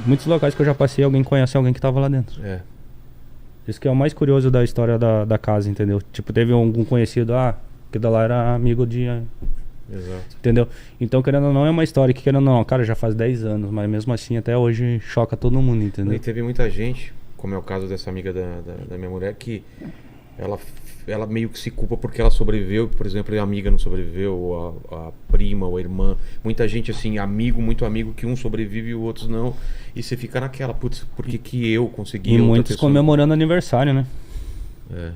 muitos locais que eu já passei, alguém conhece alguém que tava lá dentro. Isso que é o mais curioso da história da casa, entendeu? Tipo, teve algum conhecido, que da lá era amigo de... Exato. Entendeu? Então, querendo ou não, é uma história que, querendo ou não, cara, já faz 10 anos, mas mesmo assim, até hoje, choca todo mundo, entendeu? E teve muita gente, como é o caso dessa amiga da minha mulher, que ela meio que se culpa porque ela sobreviveu, por exemplo, a amiga não sobreviveu, ou a prima, ou a irmã. Muita gente, assim, muito amigo, que um sobrevive e o outro não. E você fica naquela, putz, por que eu consegui? E muitos comemorando aniversário, né?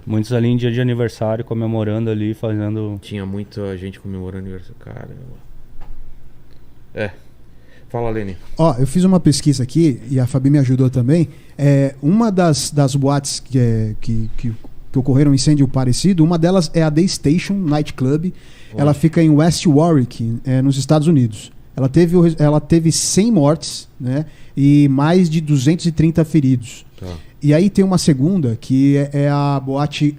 Muitos ali em dia de aniversário, comemorando ali, fazendo... Tinha muita gente comemorando aniversário, caramba. Fala, Lene. Eu fiz uma pesquisa aqui, e a Fabi me ajudou também. Uma das boates que ocorreram um incêndio parecido, uma delas é a Day Station Night Club. Ela fica em West Warwick, nos Estados Unidos. Ela teve 100 mortes, né, e mais de 230 feridos. Tá. E aí tem uma segunda, que é a boate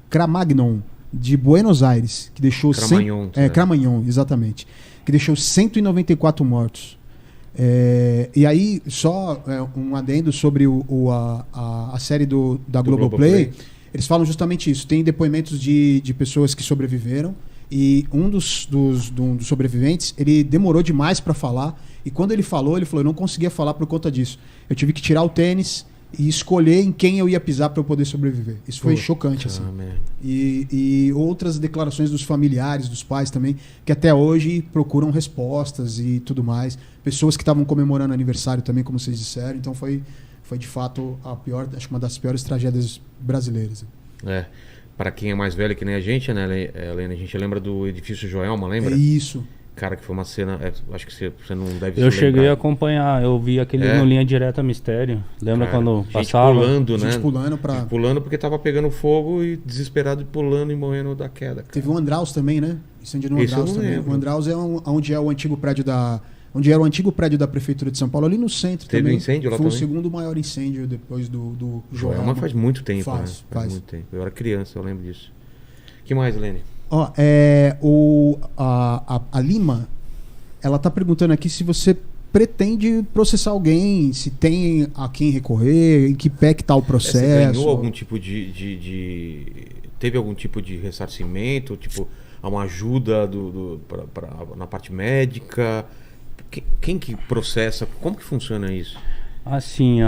Cramagnon, de Buenos Aires, que deixou... Cramagnon, exatamente. Que deixou 194 mortos. E aí, só um adendo sobre a série da Globoplay. Eles falam justamente isso. Tem depoimentos de pessoas que sobreviveram. E um dos sobreviventes, ele demorou demais para falar. E quando ele falou, eu não conseguia falar por conta disso. Eu tive que tirar o tênis e escolher em quem eu ia pisar para eu poder sobreviver. Isso foi chocante, assim. E outras declarações dos familiares, dos pais também, que até hoje procuram respostas e tudo mais. Pessoas que estavam comemorando aniversário também, como vocês disseram. Então foi de fato acho que uma das piores tragédias brasileiras. Para quem é mais velho que nem a gente, né, Helena? A gente lembra do edifício Joelma, lembra? É isso. Cara, que foi uma cena... acho que você não deve Eu cheguei a acompanhar, eu vi aquele no Linha Direta Mistério. Lembra quando passava? Pulando, né? Gente pulando porque tava pegando fogo e desesperado e pulando e morrendo da queda. Cara. Teve o Andraus também, né? Incêndio no Andraus também. O Andraus é onde é o antigo prédio onde era o antigo prédio da Prefeitura de São Paulo, ali no centro. Teve também. Incêndio lá foi também? O segundo maior incêndio depois do Joelma. Mas faz muito tempo, faz muito tempo. Eu era criança, eu lembro disso. O que mais, Lene? A Lima, ela tá perguntando aqui se você pretende processar alguém, se tem a quem recorrer, em que pé que tá o processo. Você ganhou algum tipo teve algum tipo de ressarcimento, tipo, uma ajuda na parte médica? Quem que processa? Como que funciona isso? Assim,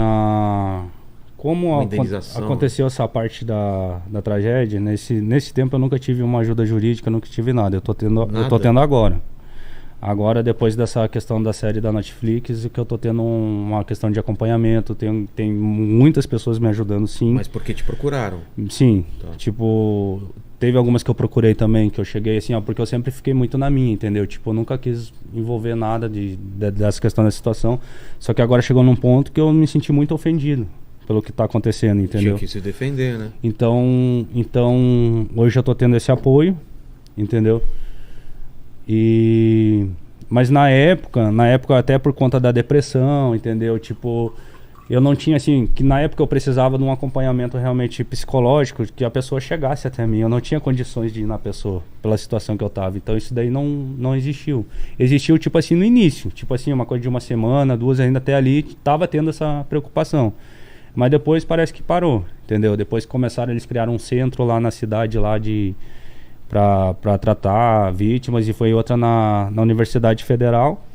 como aconteceu essa parte da tragédia, nesse tempo eu nunca tive uma ajuda jurídica, nunca tive nada. Eu tô tendo agora. Agora, depois dessa questão da série da Netflix, que eu tô tendo uma questão de acompanhamento, tem muitas pessoas me ajudando, sim. Mas porque te procuraram? Sim, tipo, teve algumas que eu procurei também, que eu cheguei assim, porque eu sempre fiquei muito na minha, entendeu? Tipo, eu nunca quis envolver nada dessa questão da situação, só que agora chegou num ponto que eu me senti muito ofendido pelo que tá acontecendo, entendeu? Tinha que se defender, né? Então, hoje eu tô tendo esse apoio, entendeu? Mas na época até por conta da depressão, entendeu? Tipo, eu não tinha assim, que na época eu precisava de um acompanhamento realmente psicológico, que a pessoa chegasse até mim. Eu não tinha condições de ir na pessoa, pela situação que eu tava. Então isso daí não existiu. Existiu tipo assim no início, tipo assim, uma coisa de uma semana, 2, ainda até ali, tava tendo essa preocupação. Mas depois parece que parou, entendeu? Depois que começaram, eles criaram um centro lá na cidade lá para tratar vítimas, e foi outra na Universidade Federal.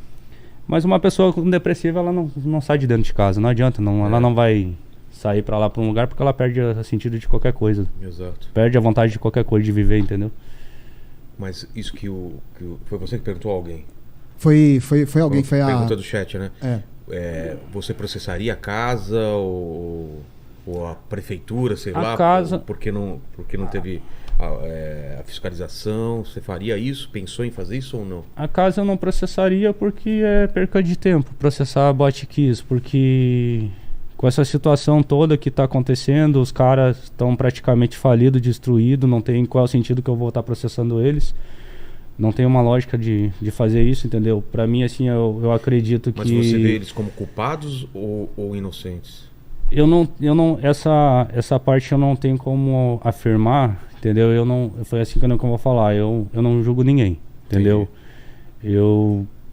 Mas uma pessoa com depressiva, ela não sai de dentro de casa, não adianta, ela não vai sair para um lugar, porque ela perde o sentido de qualquer coisa. Exato. Perde a vontade de qualquer coisa, de viver, entendeu? Mas isso que foi você que perguntou a alguém? Foi alguém, foi a pergunta do chat, né? Você processaria a casa ou a prefeitura, sei lá, casa... porque não teve a fiscalização? Você faria isso? Pensou em fazer isso ou não? A casa eu não processaria porque é perca de tempo processar a Botkiss, porque com essa situação toda que está acontecendo, os caras estão praticamente falidos, destruídos, não tem qual sentido que eu vou estar processando eles. Não tem uma lógica de fazer isso, entendeu? Pra mim, assim, eu acredito que... Mas você vê eles como culpados ou inocentes? Essa parte eu não tenho como afirmar, entendeu? Foi assim que eu vou falar, eu não julgo ninguém, entendeu?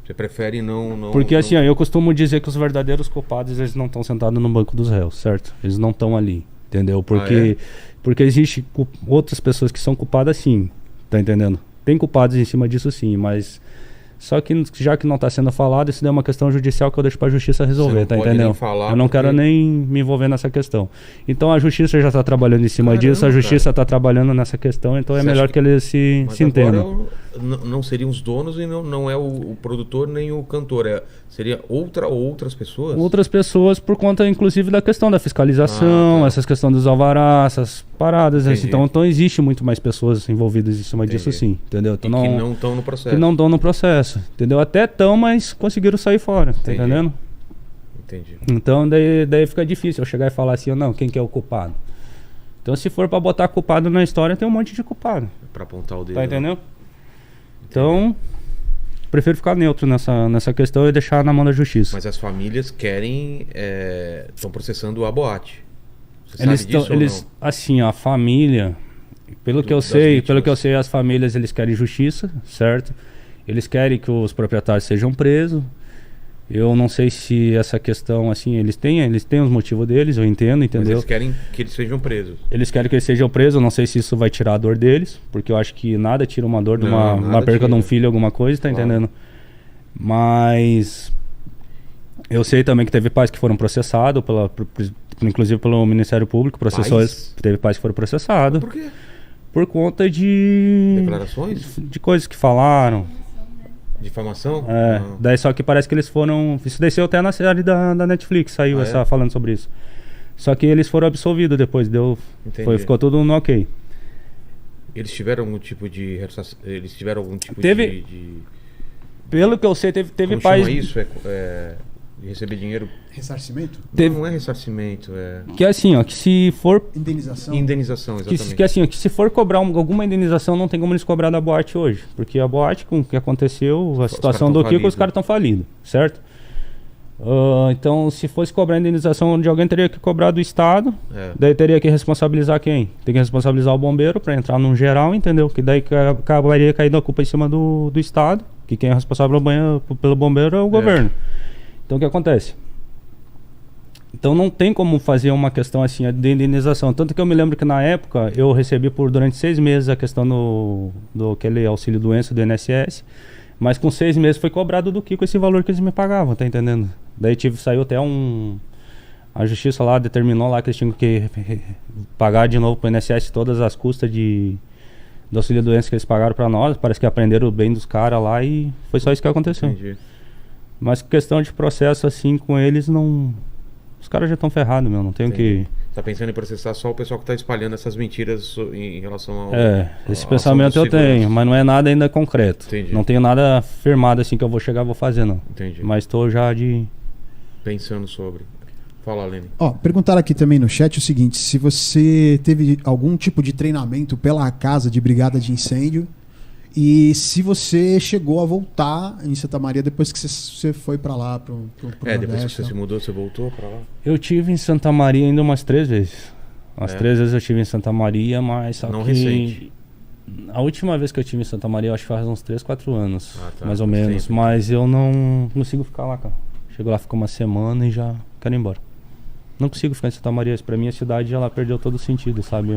Você prefere não... Porque assim, ó, eu costumo dizer que os verdadeiros culpados, eles não estão sentados no banco dos réus, certo? Eles não estão ali, entendeu? Porque existe outras pessoas que são culpadas sim, tá entendendo? Tem culpados em cima disso sim, mas... Só que já que não está sendo falado, isso daí é uma questão judicial que eu deixo para a justiça resolver, tá entendendo? Eu não quero nem me envolver nessa questão. Então a justiça já está trabalhando em cima disso, a justiça está trabalhando nessa questão, então é melhor que eles se entendam. Não seriam os donos e não é o produtor nem o cantor, seria outras pessoas? Outras pessoas por conta, inclusive, da questão da fiscalização, essas questões dos alvarás, essas paradas. Então existe muito mais pessoas envolvidas em cima disso sim, entendeu? Então, que não estão no processo. Que não estão no processo, entendeu? Até estão, mas conseguiram sair fora, tá entendendo? Entendi. Então daí fica difícil eu chegar e falar assim, não, quem que é o culpado? Então se for pra botar culpado na história, tem um monte de culpado. Pra apontar o dedo. Tá entendendo? Então, prefiro ficar neutro nessa questão e deixar na mão da justiça. Mas as famílias querem... estão processando a boate. Você sabe disso ou não? Assim, a família... Pelo que eu sei, as famílias eles querem justiça, certo? Eles querem que os proprietários sejam presos. Eu não sei se essa questão, assim, eles têm os motivos deles, eu entendo, entendeu? Mas eles querem que eles sejam presos. Eles querem que eles sejam presos, eu não sei se isso vai tirar a dor deles, porque eu acho que nada tira uma dor de uma perca de um filho, alguma coisa, tá entendendo? Mas eu sei também que teve pais que foram processados, inclusive pelo Ministério Público, teve pais que foram processados. Por quê? Por conta de... Declarações? De coisas que falaram. Difamação? Daí só que parece que eles foram... Isso desceu até na série da Netflix, saiu falando sobre isso. Só que eles foram absolvidos depois, ficou tudo no ok. Eles tiveram algum tipo de... Pelo que eu sei, teve como pais... Chama isso? De receber dinheiro? Ressarcimento? Não é ressarcimento, Que assim, ó, que se for... Indenização. Indenização, exatamente. Que assim, ó, que se for cobrar alguma indenização, não tem como eles cobrar da boate hoje. Porque a boate, com o que aconteceu, a situação do Kiko, os caras estão falidos, certo? Então, se fosse cobrar indenização de alguém, teria que cobrar do Estado. Daí teria que responsabilizar quem? Tem que responsabilizar o bombeiro para entrar num geral, entendeu? Que daí acabaria caindo a culpa em cima do Estado. Que quem é responsável pelo bombeiro é o governo. Então o que acontece? Então não tem como fazer uma questão assim de indenização. Tanto que eu me lembro que na época eu recebi durante 6 meses a questão do aquele auxílio doença do INSS. Mas com 6 meses foi cobrado do Kiko esse valor que eles me pagavam, tá entendendo? Daí saiu até a justiça lá determinou lá que eles tinham que pagar de novo pro INSS todas as custas do auxílio doença que eles pagaram para nós. Parece que aprenderam bem dos caras lá e foi só isso que aconteceu. Entendi. Mas questão de processo assim com eles, não... Os caras já estão ferrados, meu, não tem o que... Você tá pensando em processar só o pessoal que tá espalhando essas mentiras em relação ao... esse pensamento eu tenho, mas não é nada ainda concreto. Entendi. Não tenho nada firmado assim que eu vou chegar e vou fazer, não. Entendi. Mas tô já pensando sobre... Fala, Lene. Perguntaram aqui também no chat o seguinte, se você teve algum tipo de treinamento pela casa de brigada de incêndio e se você chegou a voltar em Santa Maria depois que você foi pra lá, pro depois que você se mudou, você voltou pra lá? Eu tive em Santa Maria ainda umas 3 vezes. 3 vezes eu tive em Santa Maria, mas só não que... recente. A última vez que eu tive em Santa Maria, eu acho que faz uns 3, 4 anos, mais ou sempre. menos. Mas eu não consigo ficar lá, cara. Chego lá, fico uma semana e já quero ir embora. Não consigo ficar em Santa Maria. Pra mim a cidade ela perdeu todo o sentido, sabe?